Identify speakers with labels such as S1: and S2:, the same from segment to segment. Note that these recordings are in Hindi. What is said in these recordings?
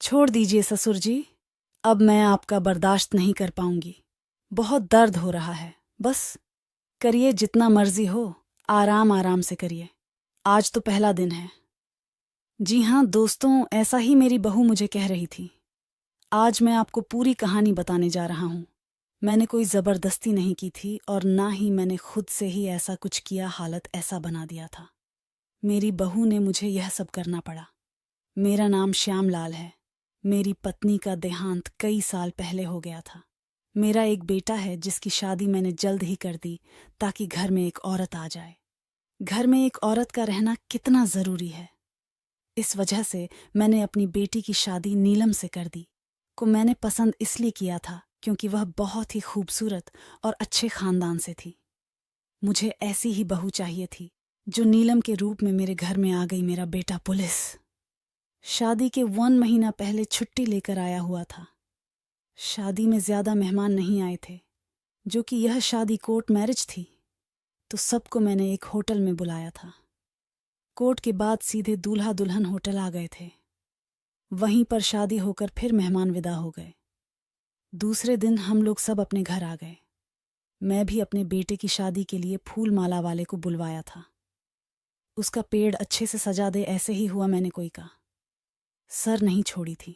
S1: छोड़ दीजिए ससुर जी। अब मैं आपका बर्दाश्त नहीं कर पाऊंगी। बहुत दर्द हो रहा है। बस करिए जितना मर्जी हो। आराम आराम से करिए। आज तो पहला दिन है। जी हाँ दोस्तों, ऐसा ही मेरी बहू मुझे कह रही थी। आज मैं आपको पूरी कहानी बताने जा रहा हूँ। मैंने कोई ज़बरदस्ती नहीं की थी और ना ही मैंने खुद से ही ऐसा कुछ किया, हालत ऐसा बना दिया था। मेरी बहू ने मुझे यह सब करना पड़ा। मेरा नाम श्यामलाल है। मेरी पत्नी का देहांत कई साल पहले हो गया था। मेरा एक बेटा है जिसकी शादी मैंने जल्द ही कर दी ताकि घर में एक औरत आ जाए। घर में एक औरत का रहना कितना ज़रूरी है। इस वजह से मैंने अपनी बेटी की शादी नीलम से कर दी। को मैंने पसंद इसलिए किया था क्योंकि वह बहुत ही खूबसूरत और अच्छे खानदान से थी। मुझे ऐसी ही बहू चाहिए थी जो नीलम के रूप में मेरे घर में आ गई। मेरा बेटा पुलिस शादी के 1 महीना पहले छुट्टी लेकर आया हुआ था। शादी में ज्यादा मेहमान नहीं आए थे, जो कि यह शादी कोर्ट मैरिज थी, तो सबको मैंने एक होटल में बुलाया था। कोर्ट के बाद सीधे दूल्हा दुल्हन होटल आ गए थे। वहीं पर शादी होकर फिर मेहमान विदा हो गए। दूसरे दिन हम लोग सब अपने घर आ गए। मैं भी अपने बेटे की शादी के लिए फूल माला वाले को बुलवाया था। उसका पेड़ अच्छे से सजा दे, ऐसे ही हुआ मैंने कोई का। सर नहीं छोड़ी थी।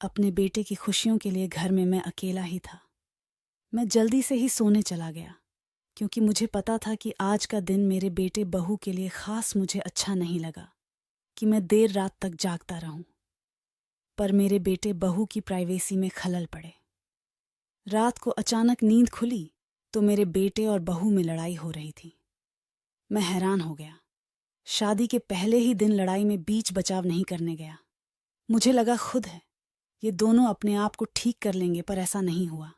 S1: अपने बेटे की खुशियों के लिए घर में मैं अकेला ही था। मैं जल्दी से ही सोने चला गया क्योंकि मुझे पता था कि आज का दिन मेरे बेटे बहू के लिए खास मुझे अच्छा नहीं लगा कि मैं देर रात तक जागता रहूं। पर मेरे बेटे बहू की प्राइवेसी में खलल पड़े। रात को अचानक नींद खुली तो मेरे बेटे और बहू में लड़ाई हो रही थी। मैं हैरान हो गया। शादी के पहले ही दिन लड़ाई में बीच बचाव नहीं करने गया। मुझे लगा खुद है ये दोनों अपने आप को ठीक कर लेंगे, पर ऐसा नहीं हुआ।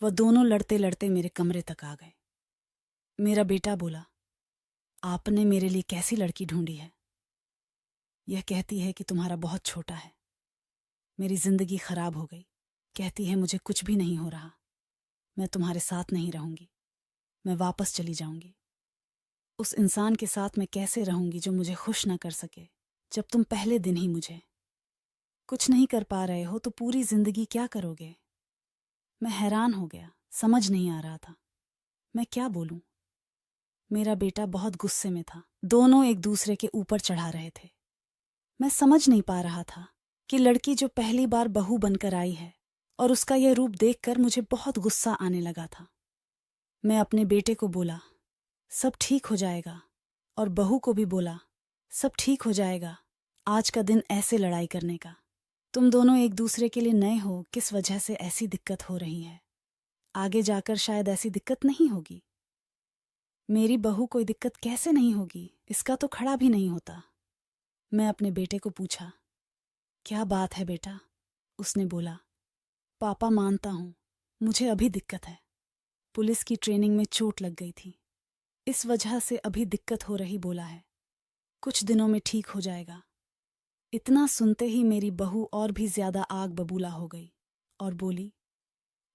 S1: वह दोनों लड़ते लड़ते मेरे कमरे तक आ गए। मेरा बेटा बोला, आपने मेरे लिए कैसी लड़की ढूंढी है? यह कहती है कि तुम्हारा बहुत छोटा है। मेरी जिंदगी खराब हो गई। कहती है मुझे कुछ भी नहीं हो रहा। मैं तुम्हारे साथ नहीं रहूंगी। मैं वापस चली जाऊंगी। उस इंसान के साथ मैं कैसे रहूंगी जो मुझे खुश ना कर सके, जब तुम पहले दिन ही मुझे कुछ नहीं कर पा रहे हो तो पूरी जिंदगी क्या करोगे? मैं हैरान हो गया। समझ नहीं आ रहा था मैं क्या बोलूं। मेरा बेटा बहुत गुस्से में था। दोनों एक दूसरे के ऊपर चढ़ा रहे थे। मैं समझ नहीं पा रहा था कि लड़की जो पहली बार बहू बनकर आई है, और उसका यह रूप देखकर मुझे बहुत गुस्सा आने लगा था। मैं अपने बेटे को बोला, सब ठीक हो जाएगा, और बहू को भी बोला, सब ठीक हो जाएगा। आज का दिन ऐसे लड़ाई करने का। तुम दोनों एक दूसरे के लिए नए हो, किस वजह से ऐसी दिक्कत हो रही है? आगे जाकर शायद ऐसी दिक्कत नहीं होगी। मेरी बहू कोई दिक्कत कैसे नहीं होगी? इसका तो खड़ा भी नहीं होता। मैं अपने बेटे को पूछा, क्या बात है बेटा? उसने बोला, पापा मानता हूं मुझे अभी दिक्कत है। पुलिस की ट्रेनिंग में चोट लग गई थी, इस वजह से अभी दिक्कत हो रही। बोला है कुछ दिनों में ठीक हो जाएगा। इतना सुनते ही मेरी बहू और भी ज्यादा आग बबूला हो गई और बोली,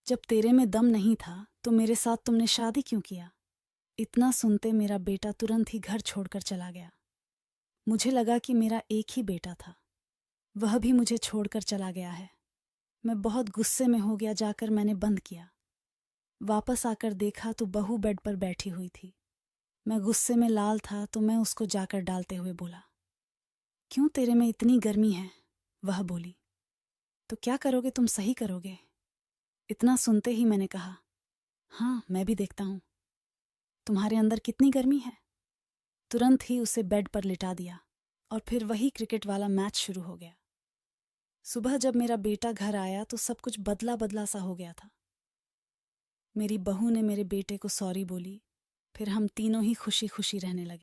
S1: जब तेरे में दम नहीं था तो मेरे साथ तुमने शादी क्यों किया? इतना सुनते मेरा बेटा तुरंत ही घर छोड़कर चला गया। मुझे लगा कि मेरा एक ही बेटा था, वह भी मुझे छोड़कर चला गया है। मैं बहुत गुस्से में हो गया। जाकर मैंने बंद किया। वापस आकर देखा तो बहू बेड पर बैठी हुई थी। मैं गुस्से में लाल था तो मैं उसको जाकर डालते हुए बोला, क्यों तेरे में इतनी गर्मी है? वह बोली, तो क्या करोगे तुम? सही करोगे? इतना सुनते ही मैंने कहा, हाँ मैं भी देखता हूँ तुम्हारे अंदर कितनी गर्मी है। तुरंत ही उसे बेड पर लिटा दिया और फिर वही क्रिकेट वाला मैच शुरू हो गया। सुबह जब मेरा बेटा घर आया तो सब कुछ बदला बदला सा हो गया था। मेरी बहू ने मेरे बेटे को सॉरी बोली। फिर हम तीनों ही खुशी खुशी रहने लगे।